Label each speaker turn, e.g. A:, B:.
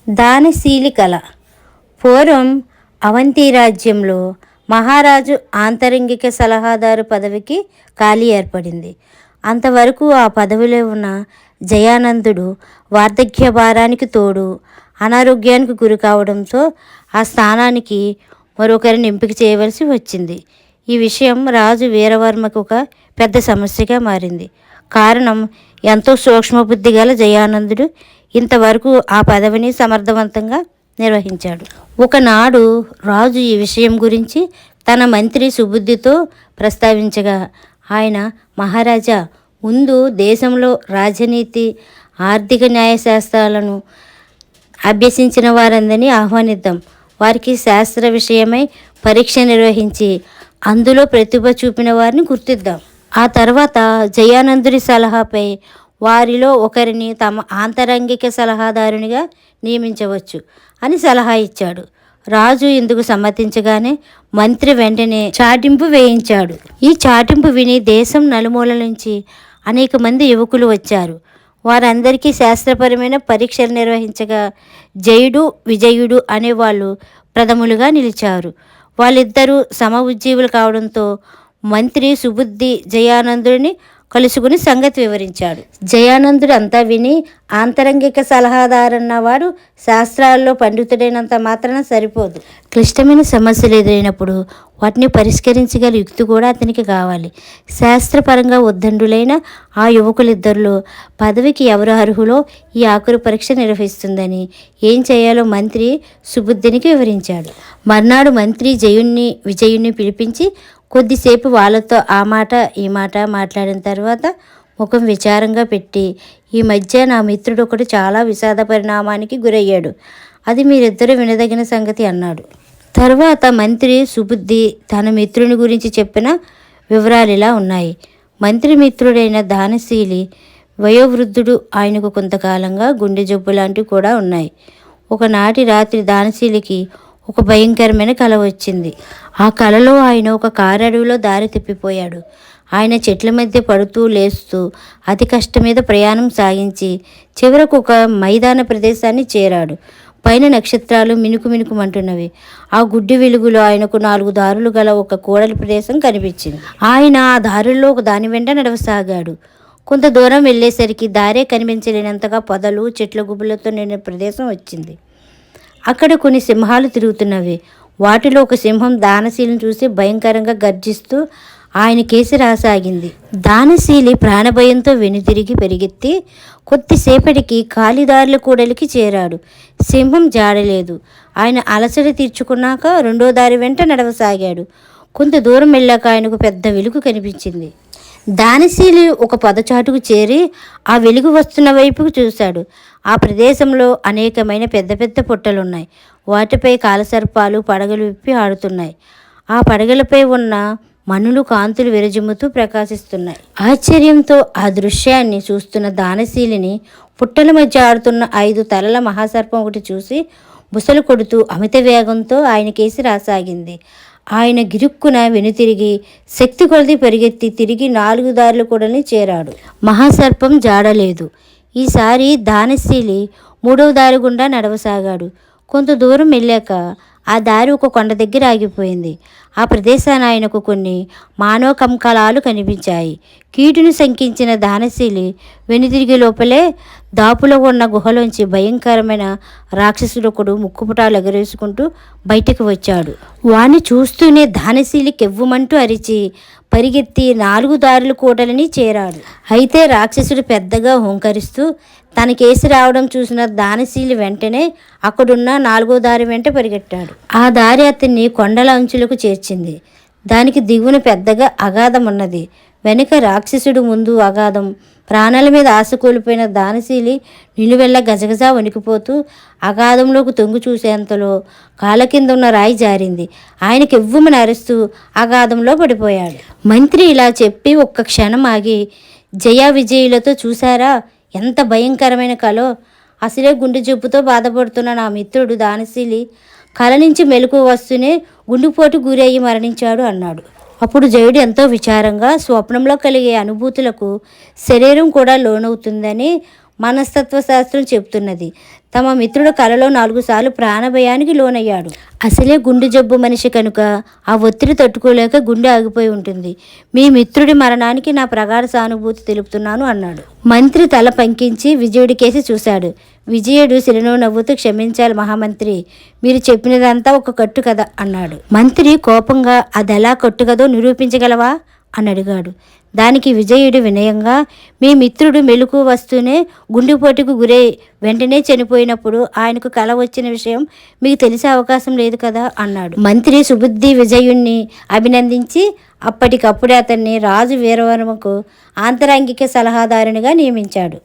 A: దానశీలి కళ. పూర్వం అవంతి రాజ్యంలో మహారాజు ఆంతరంగిక సలహాదారు పదవికి ఖాళీ ఏర్పడింది. అంతవరకు ఆ పదవిలో ఉన్న జయానందుడు వార్ధక్య భారానికి తోడు అనారోగ్యానికి గురి కావడంతో ఆ స్థానానికి మరొకరిని ఎంపిక చేయవలసి వచ్చింది. ఈ విషయం రాజు వీరవర్మకు ఒక పెద్ద సమస్యగా మారింది. కారణం, ఎంతో సూక్ష్మబుద్ధి గల జయానందుడు ఇంతవరకు ఆ పదవిని సమర్థవంతంగా నిర్వహించాడు. ఒకనాడు రాజు ఈ విషయం గురించి తన మంత్రి సుబుద్ధితో ప్రస్తావించగా ఆయన, మహారాజా, ముందు దేశంలో రాజనీతి, ఆర్థిక న్యాయశాస్త్రాలను అభ్యసించిన వారందరినీ ఆహ్వానిద్దాం. వారికి శాస్త్ర విషయమై పరీక్ష నిర్వహించి అందులో ప్రతిభ చూపిన వారిని గుర్తిద్దాం. ఆ తర్వాత జయానందుడి సలహాపై వారిలో ఒకరిని తమ ఆంతరంగిక సలహాదారునిగా నియమించవచ్చు అని సలహా ఇచ్చాడు. రాజు ఇందుకు సమ్మతించగానే మంత్రి వెంటనే చాటింపు వేయించాడు. ఈ చాటింపు విని దేశం నలుమూల నుంచి అనేక మంది యువకులు వచ్చారు. వారందరికీ శాస్త్రపరమైన పరీక్షలు నిర్వహించగా జయుడు, విజయుడు అనేవాళ్ళు ప్రథములుగా నిలిచారు. వాళ్ళిద్దరూ సమ ఉజ్జీవులు కావడంతో మంత్రి సుబుద్ధి జయానందుడిని కలుసుకుని సంగతి వివరించాడు. జయానందుడు అంతా విని, ఆంతరంగిక సలహాదారన్నవాడు శాస్త్రాల్లో పండితుడైనంత మాత్రాన సరిపోదు. క్లిష్టమైన సమస్యలు ఎదురైనప్పుడు వాటిని పరిష్కరించగల యుక్తి కూడా అతనికి కావాలి. శాస్త్రపరంగా ఉద్దండులైన ఆ యువకులిద్దరిలో పదవికి ఎవరు అర్హులో ఈ ఆఖరు పరీక్ష నిర్వహిస్తుందని, ఏం చేయాలో మంత్రి సుబుద్ధినికి వివరించాడు. మర్నాడు మంత్రి జయుణ్ణి, విజయుణ్ణి పిలిపించి కొద్దిసేపు వాళ్ళతో ఆ మాట ఈ మాట మాట్లాడిన తర్వాత ముఖం విచారంగా పెట్టి, ఈ మధ్య నా మిత్రుడు ఒకటి చాలా విషాద పరిణామానికి గురయ్యాడు. అది మీరిద్దరూ వినదగిన సంగతి అన్నాడు. తర్వాత మంత్రి సుబుద్ధి తన మిత్రుని గురించి చెప్పిన వివరాలు ఇలా ఉన్నాయి. మంత్రి మిత్రుడైన దానశీలి వయోవృద్ధుడు. ఆయనకు కొంతకాలంగా గుండె జబ్బు లాంటివి కూడా ఉన్నాయి. ఒకనాటి రాత్రి దానశీలికి ఒక భయంకరమైన కల వచ్చింది. ఆ కలలో ఆయన ఒక కారడవిలో దారి తప్పిపోయాడు. ఆయన చెట్ల మధ్య పడుతూ లేస్తూ అతి కష్టం మీద ప్రయాణం సాగించి చివరకు ఒక మైదాన ప్రదేశాన్ని చేరాడు. పైన నక్షత్రాలు మినుకు మినుకుమంటున్నవి. ఆ గుడ్డి వెలుగులో ఆయనకు 4 దారులు గల ఒక కూడలి ప్రదేశం కనిపించింది. ఆయన ఆ దారుల్లో ఒక దాని వెంట నడవసాగాడు. కొంత దూరం వెళ్ళేసరికి దారే కనిపించలేనంతగా పొదలు, చెట్ల గుబులతో నిండిన ప్రదేశం వచ్చింది. అక్కడ కొన్ని సింహాలు తిరుగుతున్నవి. వాటిలో ఒక సింహం దానశీలిని చూసి భయంకరంగా గర్జిస్తూ ఆయన కేసి రాసాగింది. దానశీలి ప్రాణభయంతో వెనుతిరిగి పరిగెత్తి కొద్దిసేపటికి కాలిదారుల కూడలికి చేరాడు. సింహం జాడలేదు. ఆయన అలసట తీర్చుకున్నాక రెండో దారి వెంట నడవసాగాడు. కొంత దూరం వెళ్ళాక ఆయనకు పెద్ద వెలుగు కనిపించింది. దానశీలి ఒక పొదచాటుకు చేరి ఆ వెలుగు వస్తున్న వైపుకు చూశాడు. ఆ ప్రదేశంలో అనేకమైన పెద్ద పెద్ద పుట్టలున్నాయి. వాటిపై కాలసర్పాలు పడగలు విప్పి ఆడుతున్నాయి. ఆ పడగలపై ఉన్న మణులు కాంతులు విరజిమ్ముతూ ప్రకాశిస్తున్నాయి. ఆశ్చర్యంతో ఆ దృశ్యాన్ని చూస్తున్న దానశీలిని పుట్టల మధ్య ఆడుతున్న 5 తలల మహాసర్పం ఒకటి చూసి బుసలు కొడుతూ అమిత వేగంతో ఆయన కేసి రాసాగింది. ఆయన గిరుక్కున వెనుతిరిగి శక్తి కొలది పరిగెత్తి తిరిగి 4 దారులు కూడని చేరాడు. మహాసర్పం జాడలేదు. ఈసారి దానశీలి 3వ దారి గుండా నడవసాగాడు. కొంత దూరం వెళ్ళాక ఆ దారి ఒక కొండ దగ్గర ఆగిపోయింది. ఆ ప్రదేశాన ఆయనకు కొన్ని మానవ కంకాలాలు కనిపించాయి. కీటును శంకించిన దానశీలి వెనుతిరిగి లోపలే దాపులో ఉన్న గుహలోంచి భయంకరమైన రాక్షసుడొకడు ముక్కుపుటాలు ఎగరేసుకుంటూ బయటకు వచ్చాడు. వాణ్ణి చూస్తూనే దానశీలి కెవ్వుమంటూ అరిచి పరిగెత్తి 4 దారులు కూడలని చేరాడు. అయితే రాక్షసుడు పెద్దగా హుంకరిస్తూ తనకేసి రావడం చూసిన దానశీలి వెంటనే అక్కడున్న 4వ దారి వెంట పరిగెట్టాడు. ఆ దారి అతన్ని కొండల అంచులకు చేర్చింది. దానికి దిగువన పెద్దగా అగాధం ఉన్నది. వెనుక రాక్షసుడు, ముందు అగాధం. ప్రాణాల మీద ఆశ కోల్పోయిన దానశీలి నిలువెల్ల గజగజ వణికిపోతూ అగాధంలోకి తొంగి చూసేంతలో కాళ్ళ కింద ఉన్న రాయి జారింది. ఆయనకి ఎవ్వుమని అరుస్తూ అగాధంలో పడిపోయాడు. మంత్రి ఇలా చెప్పి ఒక్క క్షణం ఆగి, జయ విజయులతో చూశారా ఎంత భయంకరమైన కలో? అసలే గుండె జబ్బుతో బాధపడుతున్న నా మిత్రుడు దానశీలి కల నుంచి మెలకు వస్తూనే గుండెపోటు గురి అయ్యి మరణించాడు అన్నాడు. అప్పుడు జయుడు ఎంతో విచారంగా, స్వప్నంలో కలిగే అనుభూతులకు శరీరం కూడా లోనవుతుందని మనస్తత్వ శాస్త్రం చెబుతున్నది. తమ మిత్రుడు కలలో 4 సార్లు ప్రాణభయానికి లోనయ్యాడు. అసలే గుండె జబ్బు మనిషి కనుక ఆ ఒత్తిడి తట్టుకోలేక గుండె ఆగిపోయి ఉంటుంది. మీ మిత్రుడి మరణానికి నా ప్రగాఢ సానుభూతి తెలుపుతున్నాను అన్నాడు. మంత్రి తల పంకించి విజయుడికేసి చూశాడు. విజయుడు చిరునవ్వు నవ్వుతూ, క్షమించాలి మహామంత్రి, మీరు చెప్పినదంతా ఒక కట్టు కథ అన్నాడు. మంత్రి కోపంగా, అదెలా కట్టు కదో నిరూపించగలవా అని అడిగాడు. దానికి విజయుడు వినయంగా, మీ మిత్రుడు మెలకు వస్తూనే గుండెపోటుకు గురై వెంటనే చనిపోయినప్పుడు ఆయనకు కల వచ్చిన విషయం మీకు తెలిసే అవకాశం లేదు కదా అన్నాడు. మంత్రి సుబుద్ధి విజయుణ్ణి అభినందించి అప్పటికప్పుడే అతన్ని రాజు వీరవర్మకు ఆంతరంగిక సలహాదారునిగా నియమించాడు.